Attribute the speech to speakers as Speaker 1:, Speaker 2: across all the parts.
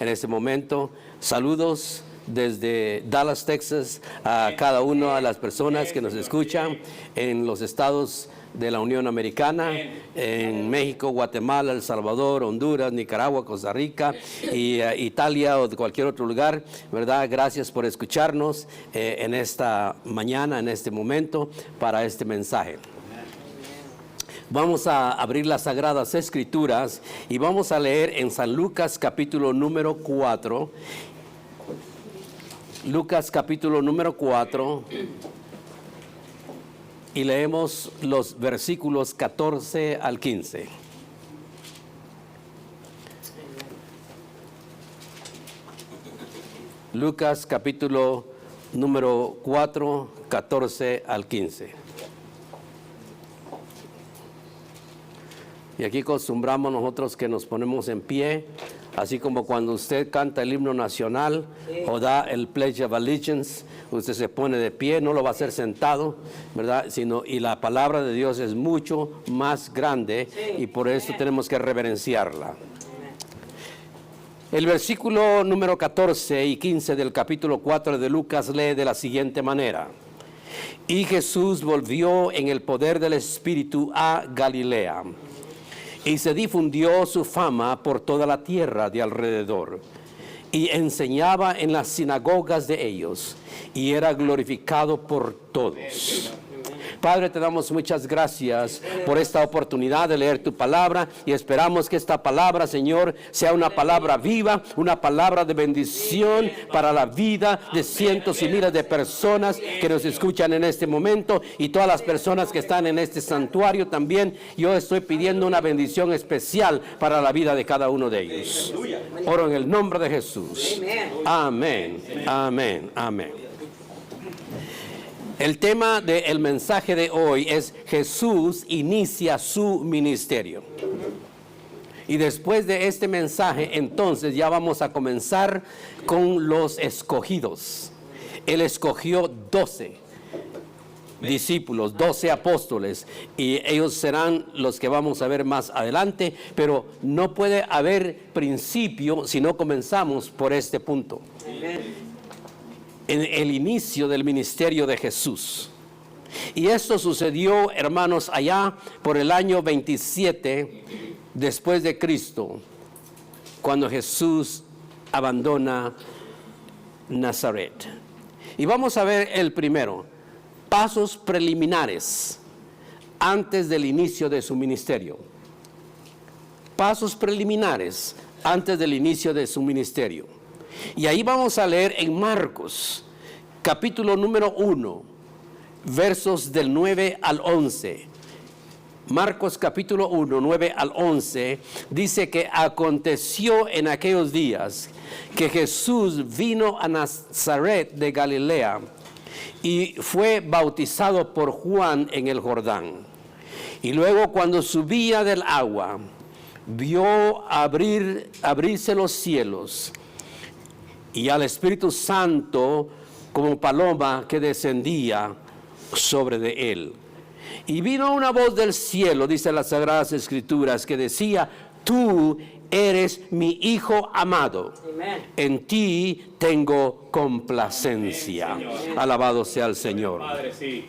Speaker 1: en este momento. Saludos desde Dallas, Texas, a cada una de las personas que nos escuchan en los estados de la Unión Americana, en México, Guatemala, El Salvador, Honduras, Nicaragua, Costa Rica, y Italia o de cualquier otro lugar, ¿verdad? Gracias por escucharnos en esta mañana, en este momento, para este mensaje. Vamos a abrir las Sagradas Escrituras y vamos a leer en San Lucas capítulo número 4. Lucas capítulo número 4. Y leemos los versículos 14 al 15. Lucas capítulo número 4, 14 al 15. Y aquí acostumbramos nosotros que nos ponemos en pie, así como cuando usted canta el himno nacional o da el Pledge of Allegiance, usted se pone de pie, no lo va a hacer sentado, ¿verdad? Y la palabra de Dios es mucho más grande y por eso tenemos que reverenciarla. El versículo número 14 y 15 del capítulo 4 de Lucas lee de la siguiente manera. Y Jesús volvió en el poder del Espíritu a Galilea. Y se difundió su fama por toda la tierra de alrededor. Y enseñaba en las sinagogas de ellos. Y era glorificado por todos. Padre, te damos muchas gracias por esta oportunidad de leer tu palabra. Y esperamos que esta palabra, Señor, sea una palabra viva, una palabra de bendición para la vida de cientos y miles de personas que nos escuchan en este momento. Y todas las personas que están en este santuario también. Yo estoy pidiendo una bendición especial para la vida de cada uno de ellos. Oro en el nombre de Jesús. Amén, amén, amén. El tema del mensaje de hoy es Jesús inicia su ministerio. Y después de este mensaje, entonces ya vamos a comenzar con los escogidos. Él escogió 12 discípulos, 12 apóstoles, y ellos serán los que vamos a ver más adelante, pero no puede haber principio si no comenzamos por este punto. En el inicio del ministerio de Jesús. Y esto sucedió, hermanos, allá por el año 27 después de Cristo, cuando Jesús abandona Nazaret. Y vamos a ver el primero, pasos preliminares antes del inicio de su ministerio. Pasos preliminares antes del inicio de su ministerio. Y ahí vamos a leer en Marcos, capítulo número 1, versos del 9 al 11. Marcos capítulo 1, 9 al 11, dice que aconteció en aquellos días que Jesús vino a Nazaret de Galilea y fue bautizado por Juan en el Jordán. Y luego cuando subía del agua, vio abrirse los cielos, y al Espíritu Santo como paloma que descendía sobre de él. Y vino una voz del cielo, dice las Sagradas Escrituras, que decía, tú eres mi Hijo amado. Amén. En ti tengo complacencia. Amén. Alabado sea el Señor. Padre, sí.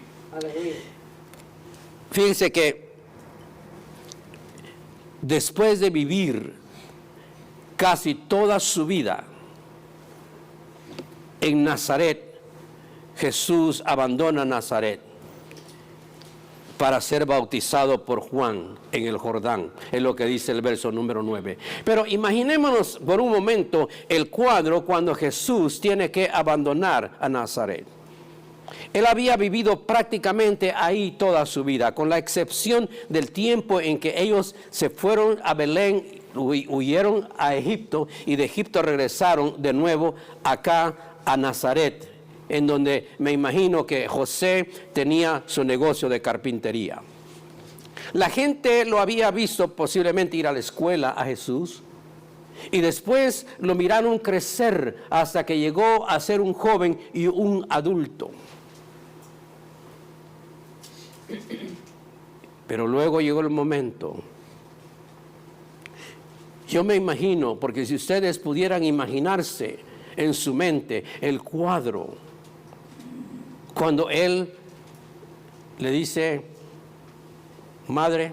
Speaker 1: Fíjense que después de vivir casi toda su vida en Nazaret, Jesús abandona Nazaret para ser bautizado por Juan en el Jordán, es lo que dice el verso número 9. Pero imaginémonos por un momento el cuadro cuando Jesús tiene que abandonar a Nazaret. Él había vivido prácticamente ahí toda su vida, con la excepción del tiempo en que ellos se fueron a Belén, huyeron a Egipto y de Egipto regresaron de nuevo acá a Nazaret, en donde me imagino que José tenía su negocio de carpintería. La gente lo había visto posiblemente ir a la escuela a Jesús y después lo miraron crecer hasta que llegó a ser un joven y un adulto. Pero luego llegó el momento Yo me imagino, porque si ustedes pudieran imaginarse en su mente el cuadro, cuando él le dice, madre,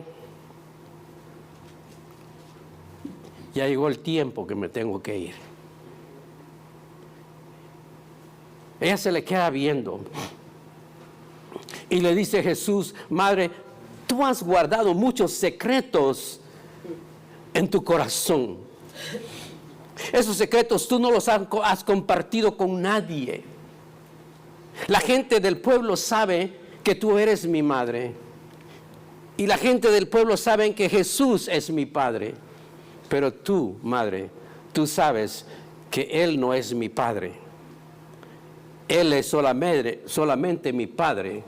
Speaker 1: ya llegó el tiempo que me tengo que ir. Ella se le queda viendo y le dice Jesús, madre, tú has guardado muchos secretos en tu corazón. Esos secretos tú no los has compartido con nadie. La gente del pueblo sabe que tú eres mi madre. Y la gente del pueblo sabe que Jesús es mi padre. Pero tú, madre, tú sabes que Él no es mi padre. Él es solamente mi padre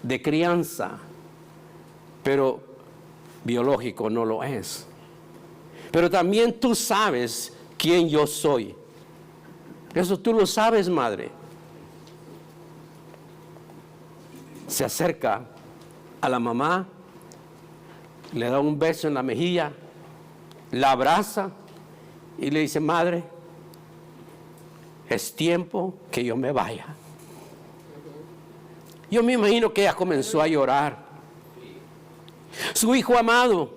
Speaker 1: de crianza, pero biológico no lo es. Pero también tú sabes quién yo soy. Eso tú lo sabes, madre. Se acerca a la mamá, le da un beso en la mejilla, la abraza y le dice, madre, es tiempo que yo me vaya. Yo me imagino que ella comenzó a llorar. Su hijo amado,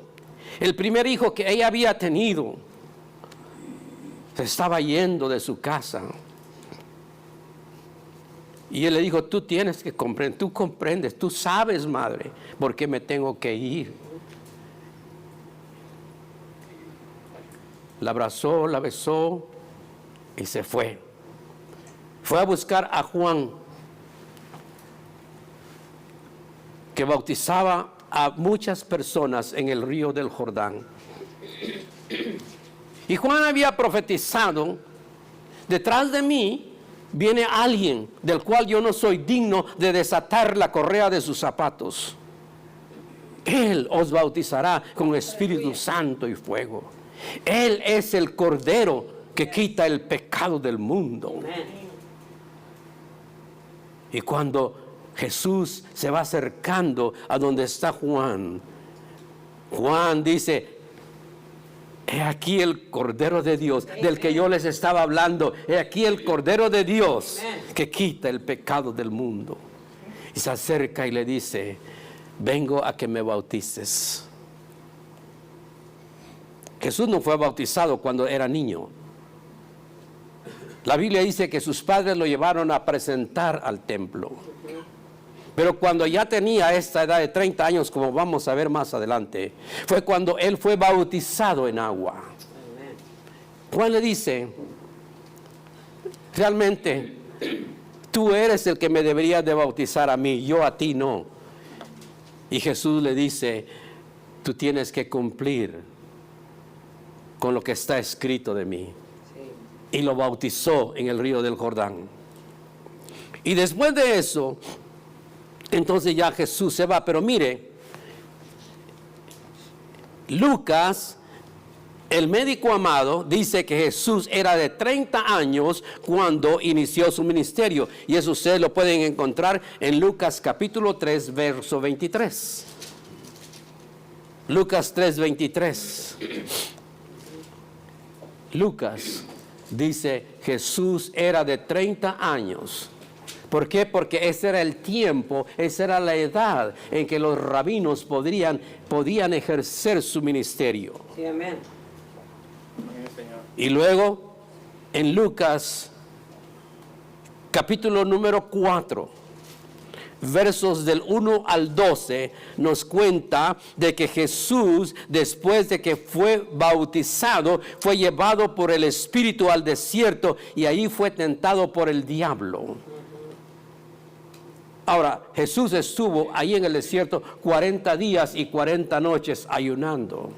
Speaker 1: el primer hijo que ella había tenido, se estaba yendo de su casa. Y él le dijo, tú tienes que comprender, tú comprendes, tú sabes, madre, por qué me tengo que ir. La abrazó, la besó y se fue. Fue a buscar a Juan, que bautizaba a muchas personas en el río del Jordán. Y Juan había profetizado, detrás de mí viene alguien del cual yo no soy digno de desatar la correa de sus zapatos. Él os bautizará con Espíritu Santo y fuego. Él es el Cordero que quita el pecado del mundo. Y cuando Jesús se va acercando a donde está Juan, Juan dice, he aquí el Cordero de Dios, del que yo les estaba hablando. He aquí el Cordero de Dios que quita el pecado del mundo. Y se acerca y le dice, vengo a que me bautices. Jesús no fue bautizado cuando era niño. La Biblia dice que sus padres lo llevaron a presentar al templo. Pero cuando ya tenía esta edad de 30 años, como vamos a ver más adelante, fue cuando él fue bautizado en agua. Juan le dice, realmente tú eres el que me deberías de bautizar a mí, yo a ti no. Y Jesús le dice, tú tienes que cumplir con lo que está escrito de mí. Y lo bautizó en el río del Jordán. Y después de eso, entonces ya Jesús se va. Pero mire, Lucas, el médico amado, dice que Jesús era de 30 años cuando inició su ministerio. Y eso ustedes lo pueden encontrar en Lucas capítulo 3, verso 23. Lucas 3, 23. Lucas dice, Jesús era de 30 años. ¿Por qué? Porque ese era el tiempo, esa era la edad en que los rabinos podían ejercer su ministerio.
Speaker 2: Sí, amén.
Speaker 1: Y luego, en Lucas, capítulo número 4, versos del 1 al 12, nos cuenta de que Jesús, después de que fue bautizado, fue llevado por el Espíritu al desierto y ahí fue tentado por el diablo. Ahora, Jesús estuvo ahí en el desierto 40 días y 40 noches ayunando.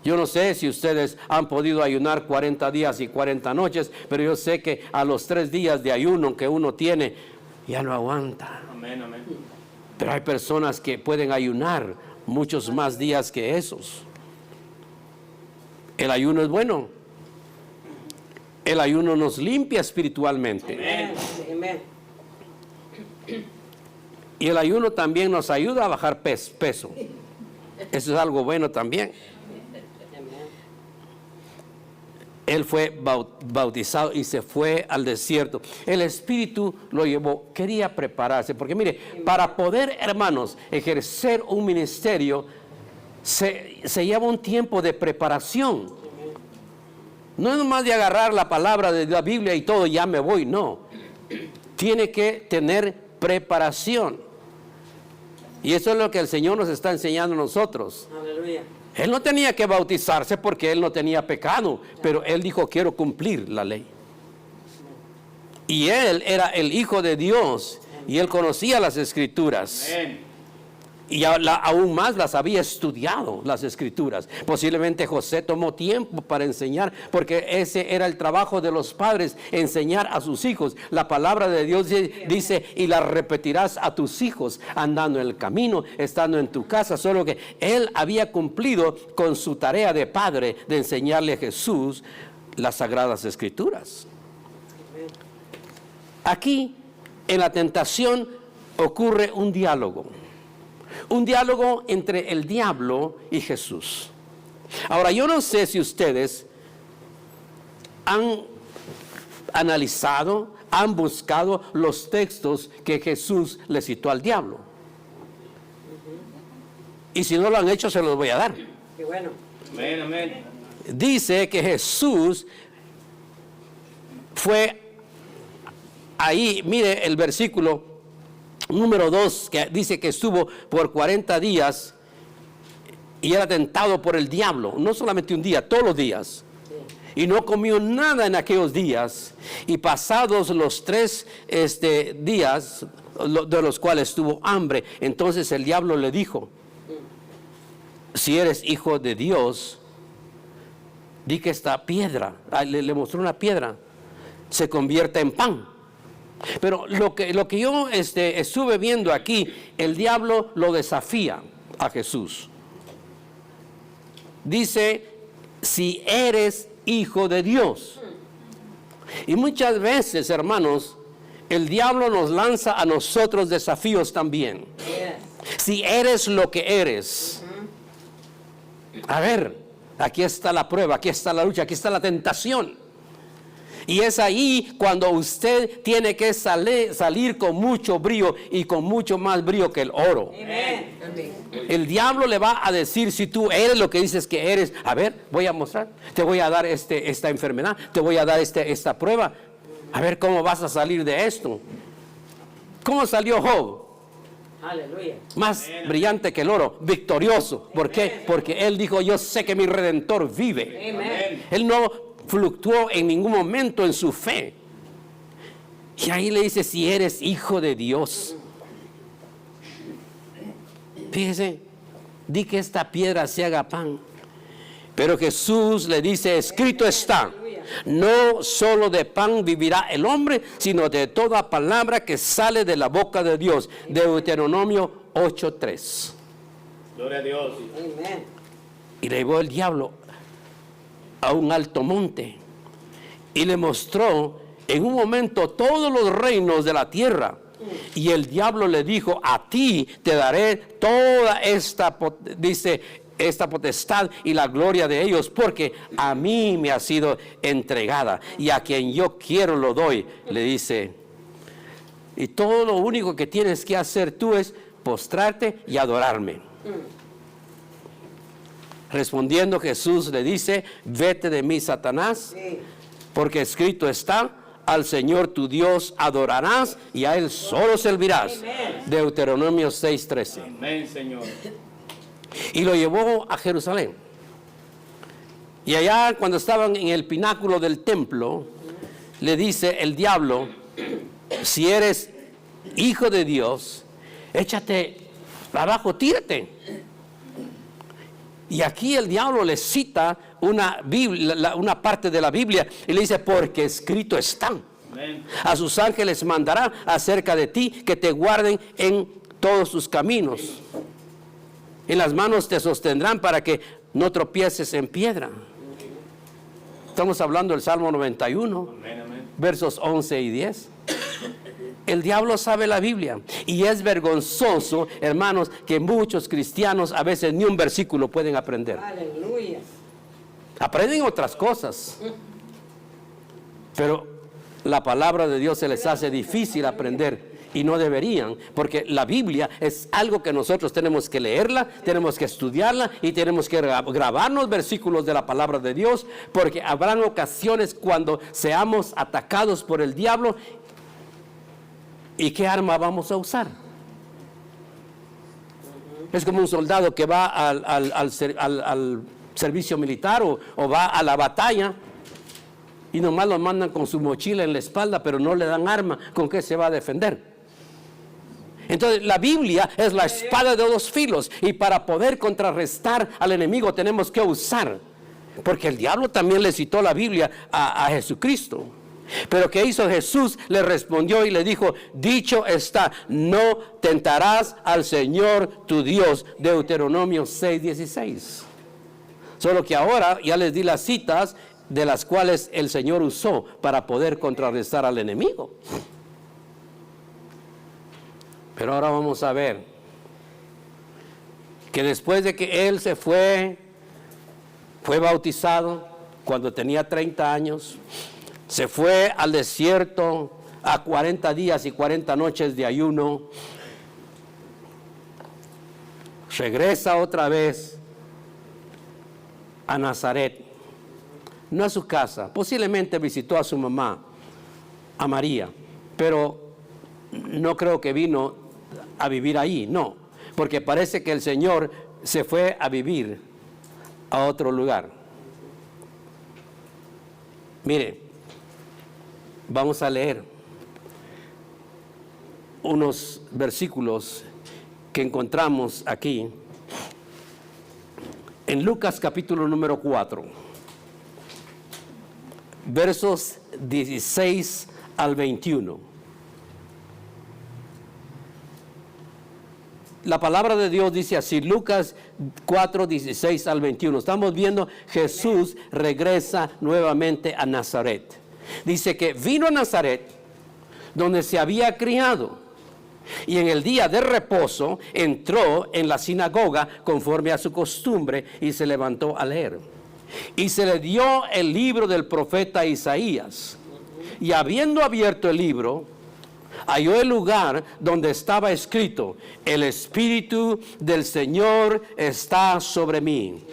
Speaker 1: Yo no sé si ustedes han podido ayunar 40 días y 40 noches, pero yo sé que a los 3 días de ayuno que uno tiene, ya no aguanta.
Speaker 3: Amén, amén.
Speaker 1: Pero hay personas que pueden ayunar muchos más días que esos. El ayuno es bueno. El ayuno nos limpia espiritualmente.
Speaker 2: Amén. Amén.
Speaker 1: Y el ayuno también nos ayuda a bajar peso. Eso es algo bueno también. él fue bautizado y se fue al desierto. El Espíritu lo llevó, quería prepararse, porque mire, para poder, hermanos, ejercer un ministerio, se lleva un tiempo de preparación. No es nomás de agarrar la palabra de la Biblia y todo, ya me voy, no. Tiene que tener preparación. Y eso es lo que el Señor nos está enseñando a nosotros.
Speaker 2: Aleluya.
Speaker 1: Él no tenía que bautizarse porque él no tenía pecado, pero él dijo, quiero cumplir la ley. Y él era el Hijo de Dios y él conocía las Escrituras.
Speaker 3: Amén.
Speaker 1: Y aún más las había estudiado, las Escrituras. Posiblemente José tomó tiempo para enseñar, porque ese era el trabajo de los padres, enseñar a sus hijos. La palabra de Dios dice, y la repetirás a tus hijos, andando en el camino, estando en tu casa. Solo que él había cumplido con su tarea de padre, de enseñarle a Jesús las Sagradas Escrituras. Aquí, en la tentación, ocurre un diálogo. Un diálogo entre el diablo y Jesús. Ahora, yo no sé si ustedes han analizado, han buscado los textos que Jesús le citó al diablo. Y si no lo han hecho, se los voy a dar.
Speaker 2: Qué bueno.
Speaker 3: Amén, amén.
Speaker 1: Dice que Jesús fue ahí, mire el versículo número 2, que dice que estuvo por 40 días y era tentado por el diablo, no solamente un día, todos los días. Y no comió nada en aquellos días. Y pasados los 3 días, de los cuales tuvo hambre, entonces el diablo le dijo, si eres hijo de Dios, di que esta piedra, le mostró una piedra, se convierta en pan. Pero lo que yo estuve viendo aquí, el diablo lo desafía a Jesús. Dice, si eres hijo de Dios. Y muchas veces, hermanos, el diablo nos lanza a nosotros desafíos también. Si eres lo que eres. A ver, aquí está la prueba, aquí está la lucha, aquí está la tentación. Y es ahí cuando usted tiene que salir con mucho brillo y con mucho más brillo que el oro.
Speaker 2: Amén.
Speaker 1: El diablo le va a decir, si tú eres lo que dices que eres, a ver, voy a mostrar, te voy a dar esta enfermedad, te voy a dar esta prueba, a ver cómo vas a salir de esto. ¿Cómo salió Job?
Speaker 2: Aleluya.
Speaker 1: Más brillante que el oro, victorioso. ¿Por qué? Porque él dijo, yo sé que mi Redentor vive.
Speaker 2: Amén.
Speaker 1: Él no fluctuó en ningún momento en su fe. Y ahí le dice, si eres hijo de Dios. Fíjese, di que esta piedra se haga pan. Pero Jesús le dice, escrito está, no solo de pan vivirá el hombre, sino de toda palabra que sale de la boca de Dios. Deuteronomio 8:3.
Speaker 3: Gloria a Dios.
Speaker 2: Amén.
Speaker 1: Y le llevó el diablo a un alto monte y le mostró en un momento todos los reinos de la tierra. Y el diablo le dijo, a ti te daré toda esta potestad y la gloria de ellos, porque a mí me ha sido entregada y a quien yo quiero lo doy. Le dice, y todo lo único que tienes que hacer tú es postrarte y adorarme. Respondiendo Jesús le dice, vete de mí, Satanás, porque escrito está, al Señor tu Dios adorarás y a Él solo servirás. Deuteronomio 6:13.
Speaker 3: Amén, Señor.
Speaker 1: Y lo llevó a Jerusalén. Y allá cuando estaban en el pináculo del templo, le dice el diablo, si eres hijo de Dios, échate abajo, tírate. Y aquí el diablo le cita una parte de la Biblia y le dice, porque escrito está.
Speaker 3: Amén.
Speaker 1: A sus ángeles mandará acerca de ti que te guarden en todos tus caminos. En las manos te sostendrán para que no tropieces en piedra. Estamos hablando del Salmo 91,
Speaker 3: Amén, amén.
Speaker 1: versos 11 y 10. El diablo sabe la Biblia y es vergonzoso, hermanos, que muchos cristianos a veces ni un versículo pueden aprender.
Speaker 2: Aleluya.
Speaker 1: Aprenden otras cosas, Pero la palabra de Dios se les hace difícil aprender. Y no deberían, porque la Biblia es algo que nosotros tenemos que leerla, tenemos que estudiarla y tenemos que grabarnos versículos de la palabra de Dios, porque habrán ocasiones cuando seamos atacados por el diablo. ¿Y qué arma vamos a usar? Es como un soldado que va al servicio militar o va a la batalla y nomás lo mandan con su mochila en la espalda, pero no le dan arma con que se va a defender. Entonces la Biblia es la espada de dos filos, y para poder contrarrestar al enemigo tenemos que usar, porque el diablo también le citó la Biblia a Jesucristo. Pero ¿qué hizo Jesús? Le respondió y le dijo: dicho está, no tentarás al Señor tu Dios. Deuteronomio 6:16. Solo que ahora ya les di las citas de las cuales el Señor usó para poder contrarrestar al enemigo. Pero ahora vamos a ver que después de que él se fue bautizado cuando tenía 30 años, se fue al desierto a 40 días y 40 noches de ayuno, regresa otra vez a Nazaret, no a su casa, posiblemente visitó a su mamá, a María, pero no creo que vino a vivir ahí, no, porque parece que el Señor se fue a vivir a otro lugar. Mire, vamos a leer unos versículos que encontramos aquí en Lucas capítulo número 4, versos 16 al 21. La palabra de Dios dice así, Lucas 4, 16 al 21. Estamos viendo Jesús regresa nuevamente a Nazaret. Dice que vino a Nazaret, donde se había criado, y en el día de reposo entró en la sinagoga conforme a su costumbre y se levantó a leer. Y se le dio el libro del profeta Isaías. Y habiendo abierto el libro, halló el lugar donde estaba escrito: el Espíritu del Señor está sobre mí,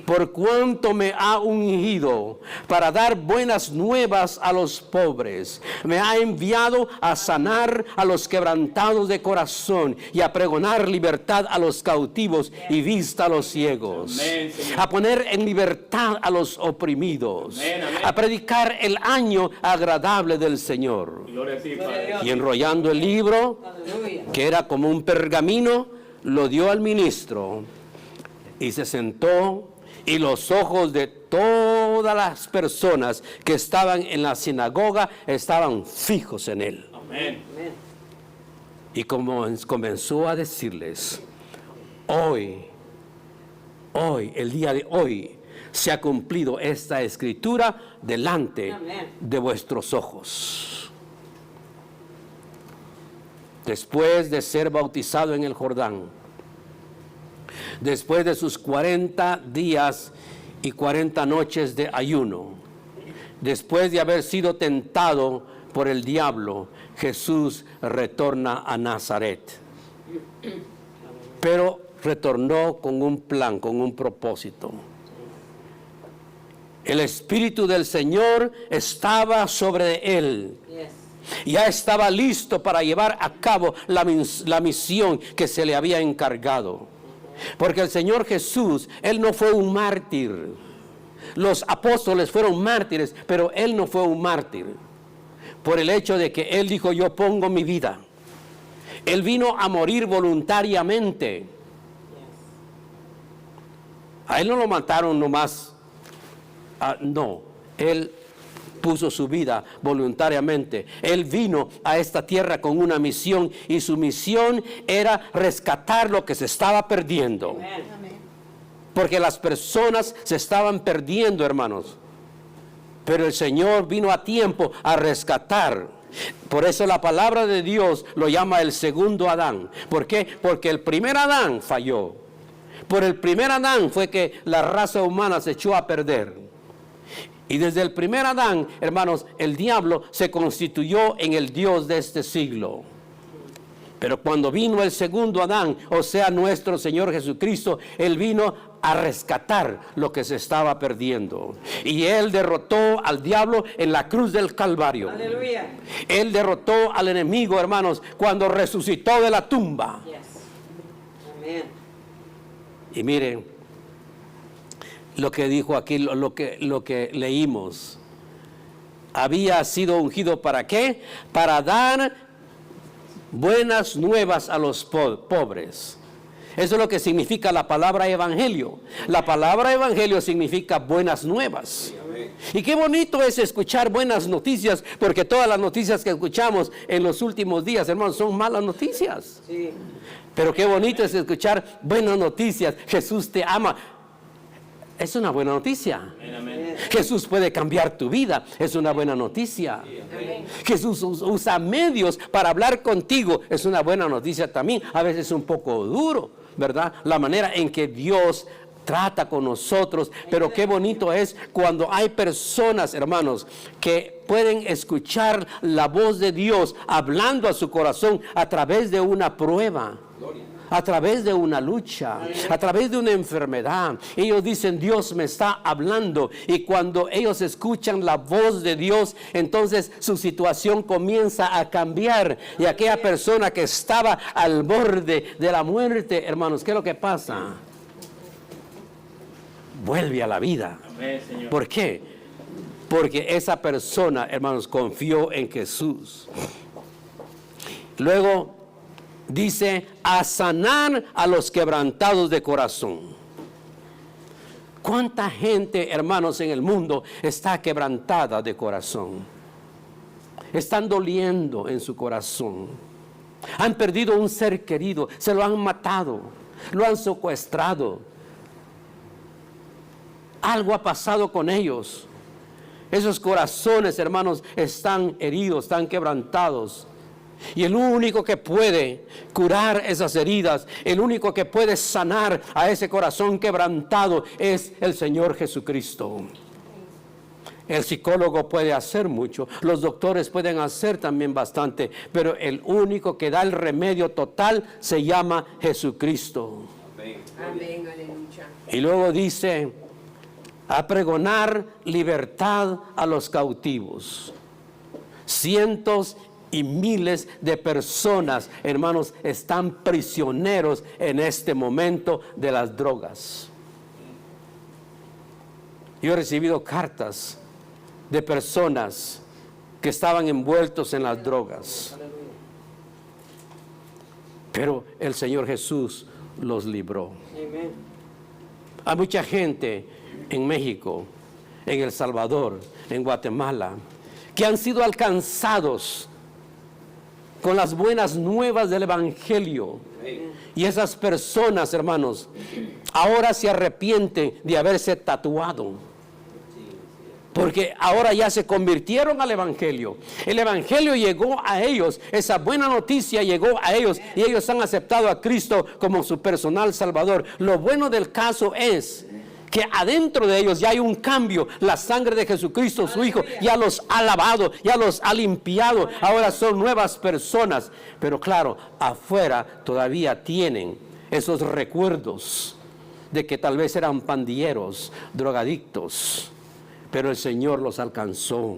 Speaker 1: por cuanto me ha ungido para dar buenas nuevas a los pobres. Me ha enviado a sanar a los quebrantados de corazón y a pregonar libertad a los cautivos y vista a los ciegos.
Speaker 3: Amén,
Speaker 1: a poner en libertad a los oprimidos.
Speaker 3: Amén, amén.
Speaker 1: A predicar el año agradable del Señor.
Speaker 3: Gloria a ti, Padre.
Speaker 1: Y enrollando el libro, que era como un pergamino, lo dio al ministro y se sentó, y los ojos de todas las personas que estaban en la sinagoga estaban fijos en él.
Speaker 3: Amén.
Speaker 1: Y como comenzó a decirles: hoy, el día de hoy, se ha cumplido esta escritura delante de vuestros ojos. Después de ser bautizado en el Jordán, después de sus 40 días y 40 noches de ayuno, después de haber sido tentado por el diablo, Jesús retorna a Nazaret. Pero retornó con un plan, con un propósito. El Espíritu del Señor estaba sobre él. Ya estaba listo para llevar a cabo la misión que se le había encargado. Porque el Señor Jesús, Él no fue un mártir. Los apóstoles fueron mártires, pero Él no fue un mártir. Por el hecho de que Él dijo: yo pongo mi vida. Él vino a morir voluntariamente. A Él no lo mataron nomás. No, Él puso su vida voluntariamente. Él vino a esta tierra con una misión, y su misión era rescatar lo que se estaba perdiendo. Porque las personas se estaban perdiendo, hermanos. Pero el Señor vino a tiempo a rescatar. Por eso la palabra de Dios lo llama el segundo Adán. ¿Por qué? Porque el primer Adán falló. Por el primer Adán fue que la raza humana se echó a perder. Y desde el primer Adán, hermanos, el diablo se constituyó en el Dios de este siglo. Pero cuando vino el segundo Adán, o sea, nuestro Señor Jesucristo, Él vino a rescatar lo que se estaba perdiendo. Y Él derrotó al diablo en la cruz del Calvario.
Speaker 2: Aleluya.
Speaker 1: Él derrotó al enemigo, hermanos, cuando resucitó de la tumba.
Speaker 2: Yes. Amén.
Speaker 1: Y miren lo que dijo aquí, lo que leímos. Había sido ungido ¿para qué? Para dar buenas nuevas a los pobres. Eso es lo que significa la palabra evangelio. La palabra evangelio significa buenas nuevas. Y qué bonito es escuchar buenas noticias, porque todas las noticias que escuchamos en los últimos días, hermanos, son malas noticias.
Speaker 2: Sí.
Speaker 1: Pero qué bonito es escuchar buenas noticias. Jesús te ama. Es una buena noticia.
Speaker 3: Amén.
Speaker 1: Jesús puede cambiar tu vida. Es una buena noticia.
Speaker 2: Amén.
Speaker 1: Jesús usa medios para hablar contigo. Es una buena noticia también. A veces es un poco duro, ¿verdad? La manera en que Dios trata con nosotros. Pero qué bonito es cuando hay personas, hermanos, que pueden escuchar la voz de Dios hablando a su corazón a través de una prueba, a través de una lucha, a través de una enfermedad. Ellos dicen, Dios me está hablando. Y cuando ellos escuchan la voz de Dios, entonces su situación comienza a cambiar. Y aquella persona que estaba al borde de la muerte, hermanos, ¿qué es lo que pasa? Vuelve a la vida.
Speaker 3: Amén, Señor.
Speaker 1: ¿Por qué? Porque esa persona, hermanos, confió en Jesús. Luego dice, a sanar a los quebrantados de corazón. ¿Cuánta gente, hermanos, en el mundo está quebrantada de corazón? Están doliendo en su corazón. Han perdido un ser querido, se lo han matado, lo han secuestrado. Algo ha pasado con ellos. Esos corazones, hermanos, están heridos, están quebrantados. Y el único que puede curar esas heridas, el único que puede sanar a ese corazón quebrantado es el Señor Jesucristo. El psicólogo puede hacer mucho, los doctores pueden hacer también bastante, pero el único que da el remedio total se llama Jesucristo.
Speaker 2: Amén, aleluya.
Speaker 1: Y luego dice, a pregonar libertad a los cautivos. Cientos y miles de personas, hermanos, están prisioneros en este momento de las drogas. Yo he recibido cartas de personas que estaban envueltos en las drogas, pero el Señor Jesús los libró.
Speaker 2: Amén.
Speaker 1: Hay mucha gente en México, en El Salvador, en Guatemala, que han sido alcanzados con las buenas nuevas del Evangelio. Y esas personas, hermanos, ahora se arrepienten de haberse tatuado, porque ahora ya se convirtieron al Evangelio. El Evangelio llegó a ellos, esa buena noticia llegó a ellos, y ellos han aceptado a Cristo como su personal Salvador. Lo bueno del caso es que adentro de ellos ya hay un cambio. La sangre de Jesucristo, su Hijo, ya los ha lavado, ya los ha limpiado. Ahora son nuevas personas. Pero claro, afuera todavía tienen esos recuerdos de que tal vez eran pandilleros, drogadictos. Pero el Señor los alcanzó,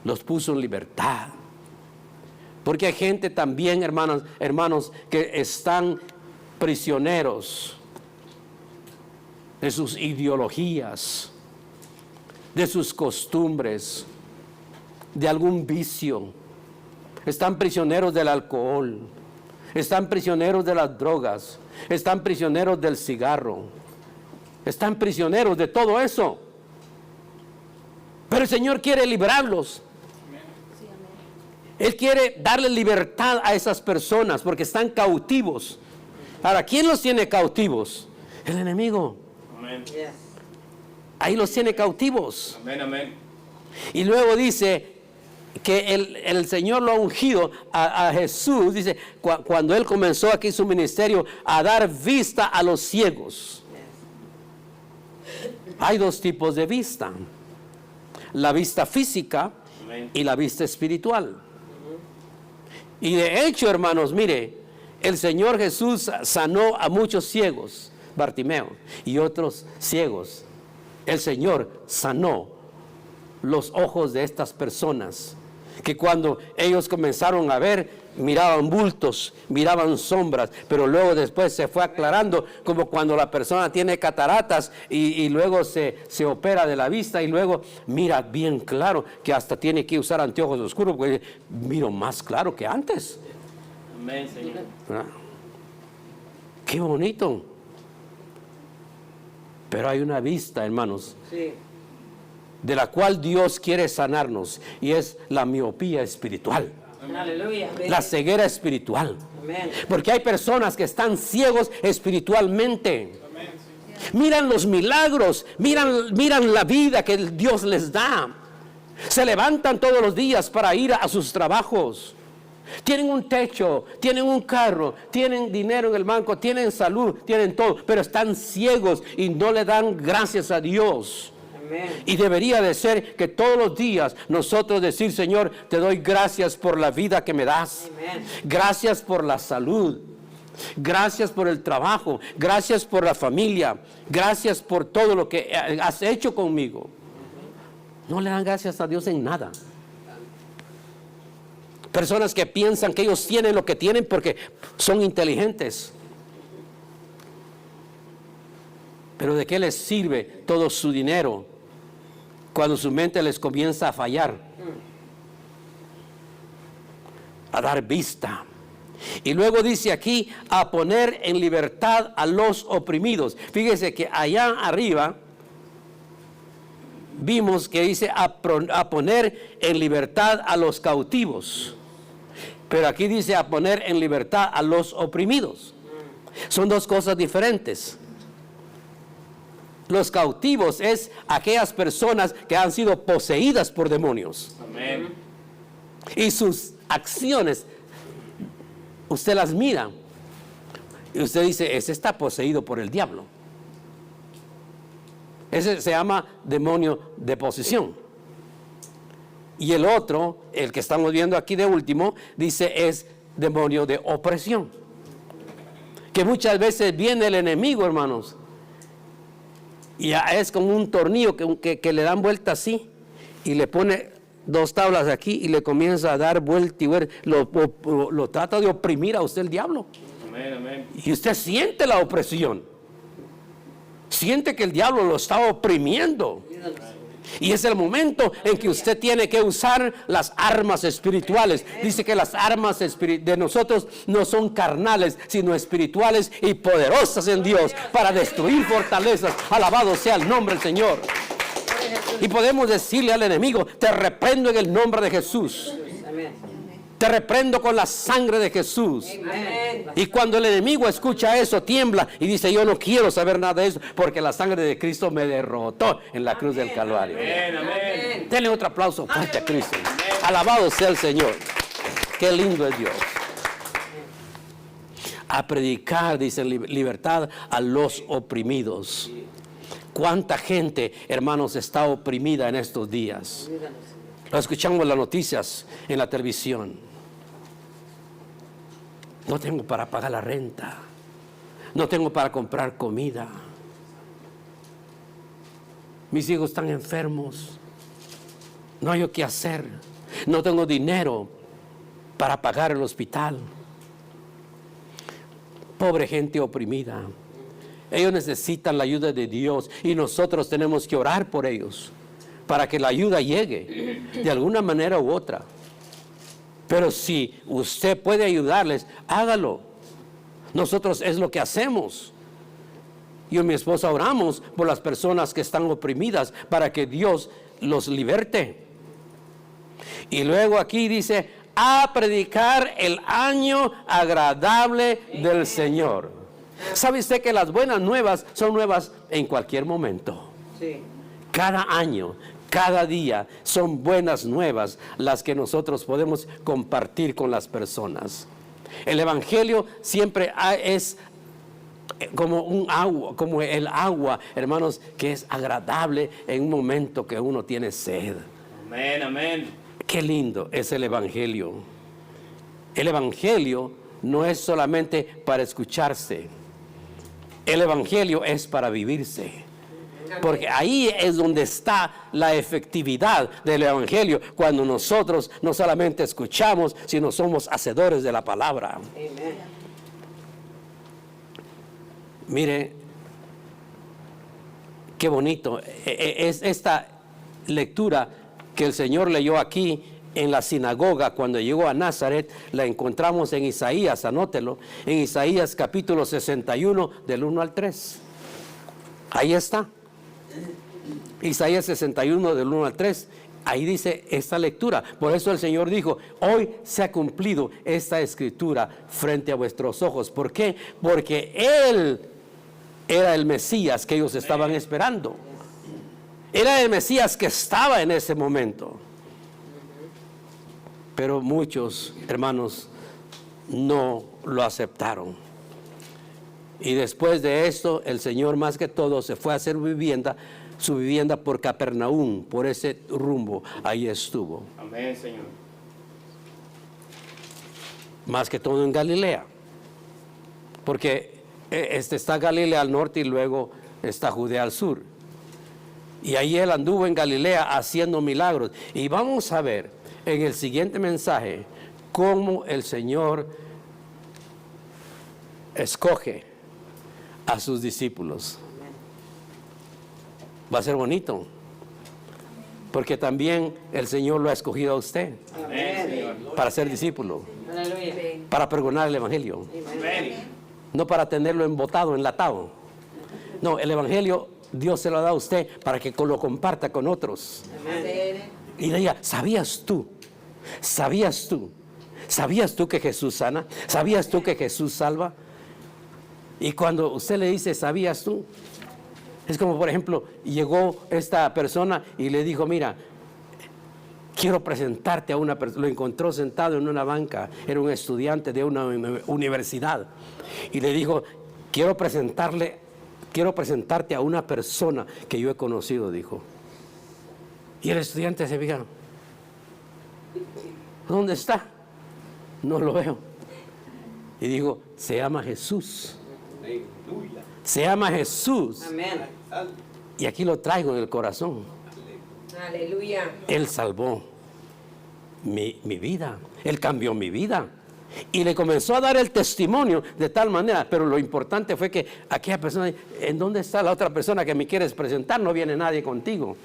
Speaker 1: los puso en libertad. Porque hay gente también, hermanos, que están prisioneros de sus ideologías, de sus costumbres, de algún vicio. Están prisioneros del alcohol, están prisioneros de las drogas, están prisioneros del cigarro, están prisioneros de todo eso. Pero el Señor quiere librarlos. Él quiere darle libertad a esas personas porque están cautivos. Ahora, ¿quién los tiene cautivos? El enemigo.
Speaker 3: Amén.
Speaker 2: Yes.
Speaker 1: Ahí los tiene cautivos.
Speaker 3: Amén, amén.
Speaker 1: Y luego dice que el Señor lo ha ungido a Jesús. Dice, cuando Él comenzó aquí su ministerio, a dar vista a los ciegos. Hay dos tipos de vista: la vista física
Speaker 3: Amén.
Speaker 1: y la vista espiritual. Y de hecho, hermanos, mire, el Señor Jesús sanó a muchos ciegos, Bartimeo, y otros ciegos. El Señor sanó los ojos de estas personas, que cuando ellos comenzaron a ver, miraban bultos, miraban sombras, pero luego después se fue aclarando, como cuando la persona tiene cataratas y luego se opera de la vista y luego mira bien claro, que hasta tiene que usar anteojos oscuros, porque miro más claro que antes.
Speaker 3: Amén, Señor.
Speaker 1: ¿Verdad? Qué bonito. Pero hay una vista, hermanos,
Speaker 2: Sí.
Speaker 1: de la cual Dios quiere sanarnos, y es la miopía espiritual,
Speaker 2: Aleluya.
Speaker 1: la ceguera espiritual.
Speaker 2: Amén.
Speaker 1: Porque hay personas que están ciegos espiritualmente. Miran los milagros, miran la vida que Dios les da. Se levantan todos los días para ir a sus trabajos. Tienen un techo, tienen un carro, tienen dinero en el banco, tienen salud, tienen todo, pero están ciegos y no le dan gracias a Dios.
Speaker 2: Amén.
Speaker 1: Y debería de ser que todos los días nosotros decir: Señor, te doy gracias por la vida que me das.
Speaker 2: Amén.
Speaker 1: Gracias por la salud. Gracias por el trabajo. Gracias por la familia. Gracias por todo lo que has hecho conmigo. No le dan gracias a Dios en nada. Personas que piensan que ellos tienen lo que tienen porque son inteligentes. Pero ¿de qué les sirve todo su dinero cuando su mente les comienza a fallar? A dar vista. Y luego dice aquí: a poner en libertad a los oprimidos. Fíjese que allá arriba vimos que dice a poner en libertad a los cautivos. Pero aquí dice a poner en libertad a los oprimidos. Son dos cosas diferentes. Los cautivos es aquellas personas que han sido poseídas por demonios.
Speaker 3: Amén.
Speaker 1: Y sus acciones, usted las mira y usted dice: ese está poseído por el diablo. Ese se llama demonio de posesión. Y el otro, el que estamos viendo aquí de último, dice es demonio de opresión. Que muchas veces viene el enemigo, hermanos, y es como un tornillo que le dan vuelta así, y le pone dos tablas aquí y le comienza a dar vuelta y vuelta. Lo trata de oprimir a usted el diablo.
Speaker 3: Amén, amén.
Speaker 1: Y usted siente la opresión. Siente que el diablo lo está oprimiendo. Y es el momento en que usted tiene que usar las armas espirituales. Dice que las armas de nosotros no son carnales, sino espirituales y poderosas en Dios para destruir fortalezas. Alabado sea el nombre del Señor. Y podemos decirle al enemigo: te reprendo en el nombre de Jesús.
Speaker 2: Amén.
Speaker 1: Te reprendo con la sangre de Jesús.
Speaker 2: Amén.
Speaker 1: Y cuando el enemigo escucha eso, tiembla y dice: yo no quiero saber nada de eso, porque la sangre de Cristo me derrotó en la cruz del Calvario.
Speaker 3: Amén, amén.
Speaker 1: Denle otro aplauso fuerte a Cristo. Alabado sea el Señor. Qué lindo es Dios. A predicar, dice, libertad a los oprimidos. ¿Cuánta gente, hermanos, está oprimida en estos días? Lo escuchamos en las noticias, en la televisión. No tengo para pagar la renta. No tengo para comprar comida. Mis hijos están enfermos. No hay qué hacer. No tengo dinero para pagar el hospital. Pobre gente oprimida. Ellos necesitan la ayuda de Dios y nosotros tenemos que orar por ellos para que la ayuda llegue de alguna manera u otra. Pero si usted puede ayudarles, hágalo. Nosotros es lo que hacemos. Yo y mi esposa oramos por las personas que están oprimidas para que Dios los liberte. Y luego aquí dice: a predicar el año agradable del Señor. ¿Sabe usted que las buenas nuevas son nuevas en cualquier momento?
Speaker 2: Sí.
Speaker 1: Cada año, cada día son buenas nuevas las que nosotros podemos compartir con las personas. El evangelio siempre es como un agua, como el agua, hermanos, que es agradable en un momento que uno tiene sed.
Speaker 3: Amén, amén.
Speaker 1: Qué lindo es el Evangelio. El Evangelio no es solamente para escucharse. El Evangelio es para vivirse. Porque ahí es donde está la efectividad del Evangelio, cuando nosotros no solamente escuchamos, sino somos hacedores de la palabra.
Speaker 2: Amén.
Speaker 1: Mire, qué bonito es esta lectura que el Señor leyó aquí en la sinagoga cuando llegó a Nazaret. La encontramos en Isaías, anótelo, en Isaías capítulo 61 del 1 al 3. Ahí está. Isaías 61 del 1 al 3. Ahí dice esta lectura. Por eso el Señor dijo: hoy se ha cumplido esta escritura frente a vuestros ojos. ¿Por qué? Porque Él era el Mesías que ellos estaban esperando. Era el Mesías que estaba en ese momento. Pero muchos hermanos no lo aceptaron. Y después de esto, el Señor más que todo se fue a hacer su vivienda por Capernaum, por ese rumbo. Ahí estuvo.
Speaker 3: Amén, Señor.
Speaker 1: Más que todo en Galilea. Porque está Galilea al norte y luego está Judea al sur. Y ahí Él anduvo en Galilea haciendo milagros. Y vamos a ver en el siguiente mensaje cómo el Señor escoge a sus discípulos. Va a ser bonito, porque también el Señor lo ha escogido a usted
Speaker 3: Amén, Señor.
Speaker 1: para ser discípulo,
Speaker 2: Aleluya.
Speaker 1: para pregonar el Evangelio,
Speaker 3: Amén.
Speaker 1: no para tenerlo embotado, enlatado. No, el Evangelio Dios se lo da a usted para que lo comparta con otros.
Speaker 2: Amén.
Speaker 1: Y le diga: ¿sabías tú? ¿Sabías tú? ¿Sabías tú que Jesús sana? ¿Sabías tú que Jesús salva? Y cuando usted le dice ¿sabías tú? Es como, por ejemplo, llegó esta persona y le dijo: mira, quiero presentarte a una persona. Lo encontró sentado en una banca, era un estudiante de una universidad. Y le dijo: quiero presentarte a una persona que yo he conocido, dijo. Y el estudiante se fija: ¿dónde está? No lo veo. Y dijo: se llama Jesús. Se llama Jesús.
Speaker 2: Amén.
Speaker 1: Y aquí lo traigo en el corazón.
Speaker 2: Aleluya.
Speaker 1: Él salvó mi vida. Él cambió mi vida. Y le comenzó a dar el testimonio de tal manera. Pero lo importante fue que aquella persona: ¿en dónde está la otra persona que me quieres presentar? No viene nadie contigo.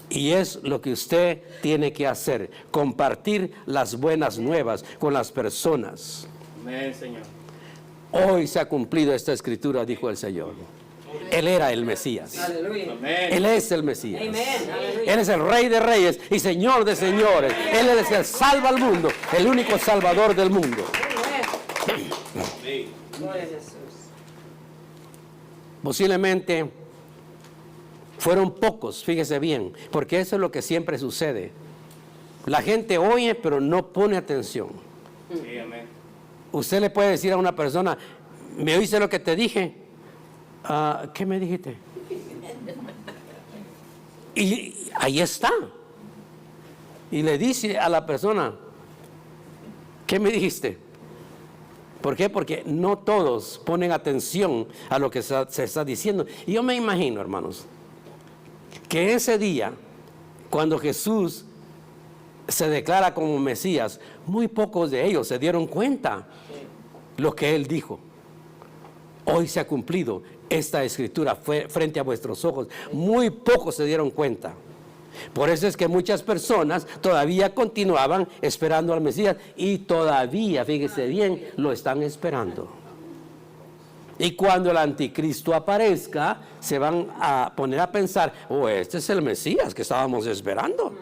Speaker 1: Y es lo que usted tiene que hacer: compartir las buenas nuevas con las personas.
Speaker 3: Amén, Señor.
Speaker 1: Hoy se ha cumplido esta escritura, dijo el Señor. Él era el Mesías.
Speaker 2: Aleluya.
Speaker 3: Amén.
Speaker 1: Él es el Mesías.
Speaker 2: Amén. Aleluya.
Speaker 1: Él es el Rey de Reyes y Señor de Señores. Él es el salva al mundo, el único salvador del mundo.
Speaker 2: Amén. Gloria a Jesús.
Speaker 1: Posiblemente fueron pocos, fíjese bien, porque eso es lo que siempre sucede. La gente oye, pero no pone atención.
Speaker 3: Sí, amén.
Speaker 1: Usted le puede decir a una persona: ¿me oíste lo que te dije? ¿Qué me dijiste? Y ahí está. Y le dice a la persona: ¿qué me dijiste? ¿Por qué? Porque no todos ponen atención a lo que se está diciendo. Y yo me imagino, hermanos, que ese día, cuando Jesús se declara como Mesías, muy pocos de ellos se dieron cuenta lo que Él dijo. Hoy se ha cumplido esta escritura frente a vuestros ojos. Muy pocos se dieron cuenta. Por eso es que muchas personas todavía continuaban esperando al Mesías, y todavía, fíjese bien, lo están esperando. Y cuando el anticristo aparezca, se van a poner a pensar: oh, este es el Mesías que estábamos esperando.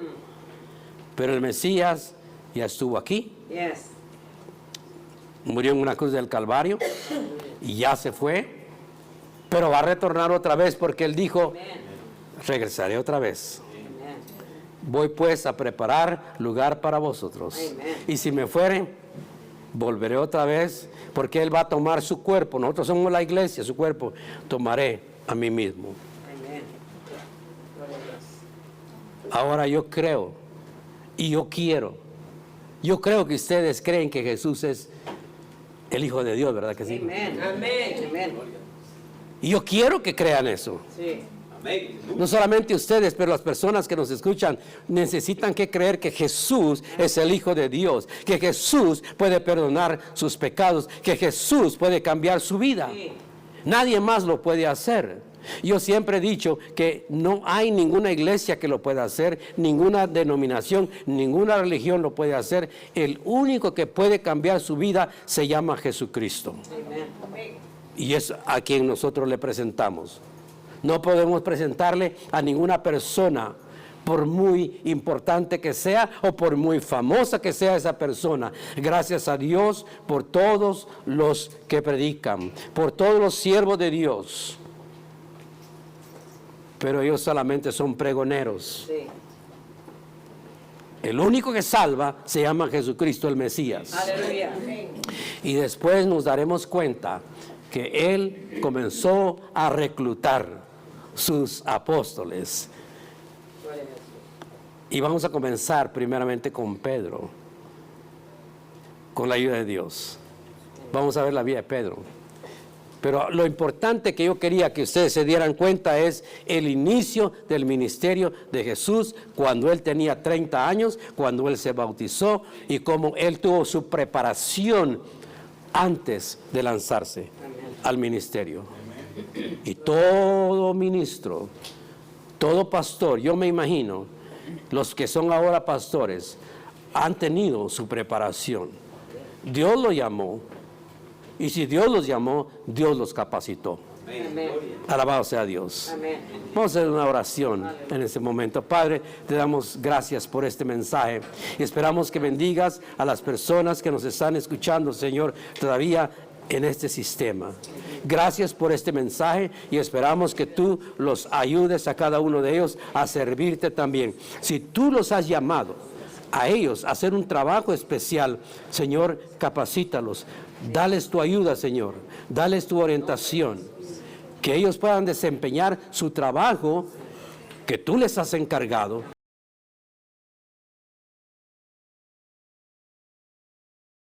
Speaker 1: Pero el Mesías ya estuvo aquí,
Speaker 2: Yes.
Speaker 1: murió en una cruz del Calvario y ya se fue, pero va a retornar otra vez, porque Él dijo: regresaré otra vez.
Speaker 2: Amén.
Speaker 1: Voy pues a preparar lugar para vosotros.
Speaker 2: Amén.
Speaker 1: Y si me fuere, volveré otra vez, porque Él va a tomar su cuerpo. Nosotros somos la iglesia, su cuerpo. Tomaré a mí mismo.
Speaker 2: Amén. Gloria a Dios.
Speaker 1: Ahora yo creo y yo quiero. Yo creo que ustedes creen que Jesús es el Hijo de Dios, ¿verdad que sí?
Speaker 2: Amén. Amén. Amén.
Speaker 1: Y yo quiero que crean eso.
Speaker 2: Sí.
Speaker 1: No solamente ustedes, pero las personas que nos escuchan necesitan que creer que Jesús es el Hijo de Dios, que Jesús puede perdonar sus pecados, que Jesús puede cambiar su vida.
Speaker 2: Sí.
Speaker 1: Nadie más lo puede hacer. Yo siempre he dicho que no hay ninguna iglesia que lo pueda hacer, ninguna denominación, ninguna religión lo puede hacer. El único que puede cambiar su vida se llama Jesucristo.
Speaker 2: Amén.
Speaker 1: Y es a quien nosotros le presentamos. No podemos presentarle a ninguna persona, por muy importante que sea o por muy famosa que sea esa persona. Gracias a Dios por todos los que predican, por todos los siervos de Dios. Pero ellos solamente son pregoneros.
Speaker 2: Sí.
Speaker 1: El único que salva se llama Jesucristo el Mesías.
Speaker 2: Aleluya.
Speaker 1: Y después nos daremos cuenta que Él comenzó a reclutar sus apóstoles.
Speaker 2: Gloria a Dios.
Speaker 1: Y vamos a comenzar primeramente con Pedro, con la ayuda de Dios. Vamos a ver la vida de Pedro. Pero lo importante que yo quería que ustedes se dieran cuenta es el inicio del ministerio de Jesús cuando Él tenía 30 años, cuando Él se bautizó y cómo Él tuvo su preparación antes de lanzarse al ministerio. Y todo ministro, todo pastor, yo me imagino, los que son ahora pastores, han tenido su preparación. Dios lo llamó, y si Dios los llamó, Dios los capacitó.
Speaker 2: Amén.
Speaker 1: Alabado sea Dios.
Speaker 2: Amén.
Speaker 1: Vamos a hacer una oración en este momento. Padre, te damos gracias por este mensaje y esperamos que bendigas a las personas que nos están escuchando, Señor, todavía en este sistema. Gracias por este mensaje y esperamos que tú los ayudes a cada uno de ellos a servirte también. Si tú los has llamado a ellos a hacer un trabajo especial, Señor, capacítalos. Dales tu ayuda, Señor. Dales tu orientación. Que ellos puedan desempeñar su trabajo que tú les has encargado